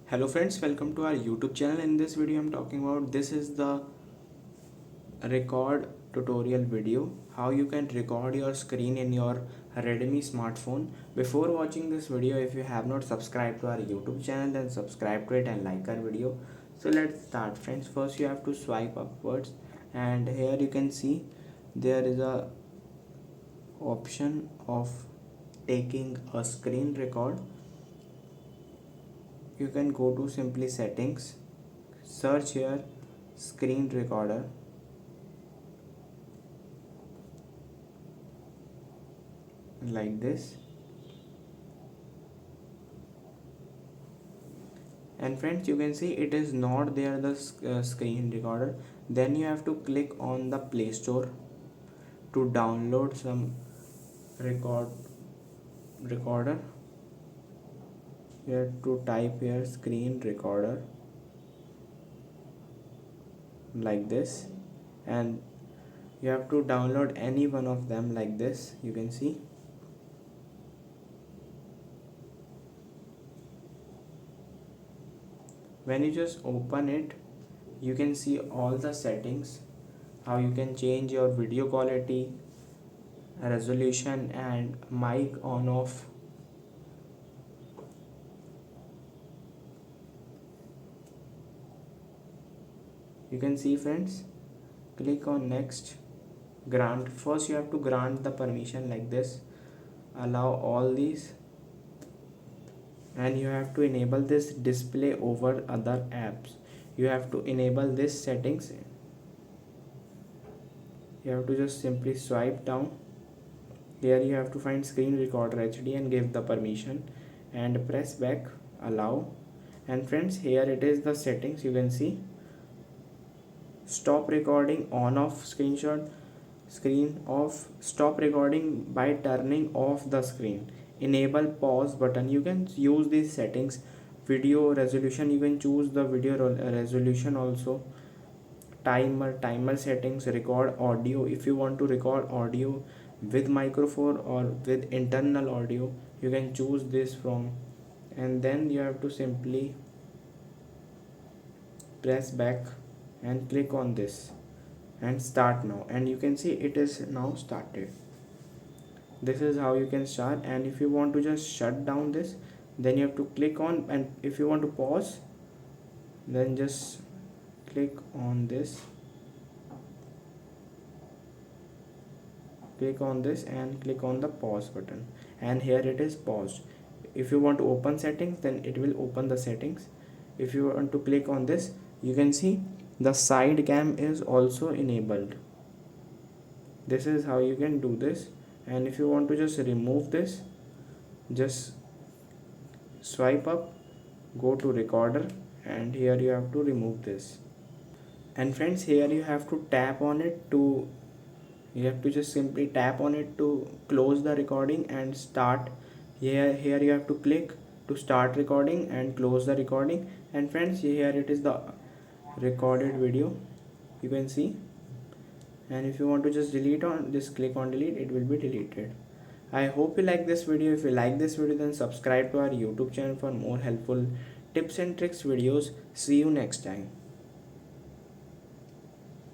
Hello friends, welcome to our YouTube channel. In this video I'm talking about this is the record tutorial video how you can record your screen in your Redmi smartphone. Before watching this video, if you have not subscribed to our YouTube channel, then subscribe to it and like our video. So let's start friends. First you have to swipe upwards and here you can see there is a option of taking a screen record. You can go to simply settings, search here screen recorder, like this, and friends you can see it is not there the screen recorder. Then you have to click on the Play Store to download some recorder. You have to type here screen recorder like this, and you have to download any one of them like this. You can see when you just open it, you can see all the settings, how you can change your video quality, resolution and mic on off. You can see friends, click on next, grant. First you have to grant the permission like this, allow all these, and you have to enable this display over other apps. You have to enable this settings. You have to just simply swipe down. Here you have to find screen recorder HD and give the permission and press back, allow. And friends, here it is the settings. You can see stop recording, on off, screenshot, screen off, stop recording by turning off the screen, enable pause button. You can use these settings. Video resolution, you can choose the video resolution also. Timer settings, record audio. If you want to record audio with microphone or with internal audio, you can choose this from, and then you have to simply press back and click on this and start now, and you can see it is now started. This is how you can start. And if you want to just shut down this, then you have to click on, and if you want to pause, then just click on this, click on this and click on the pause button, and here it is paused. If you want to open settings, then it will open the settings. If you want to click on this, you can see the side cam is also enabled. This is how you can do this. And if you want to just remove this, just swipe up, go to recorder, and here you have to remove this. And friends, here you have to tap on it to, you have to just simply tap on it to close the recording and start. Here you have to click to start recording and close the recording. And friends, here it is the recorded video, you can see. And if you want to just delete on, just click on delete, it will be deleted. I hope you like this video. If you like this video, then subscribe to our YouTube channel for more helpful tips and tricks videos. See you next time.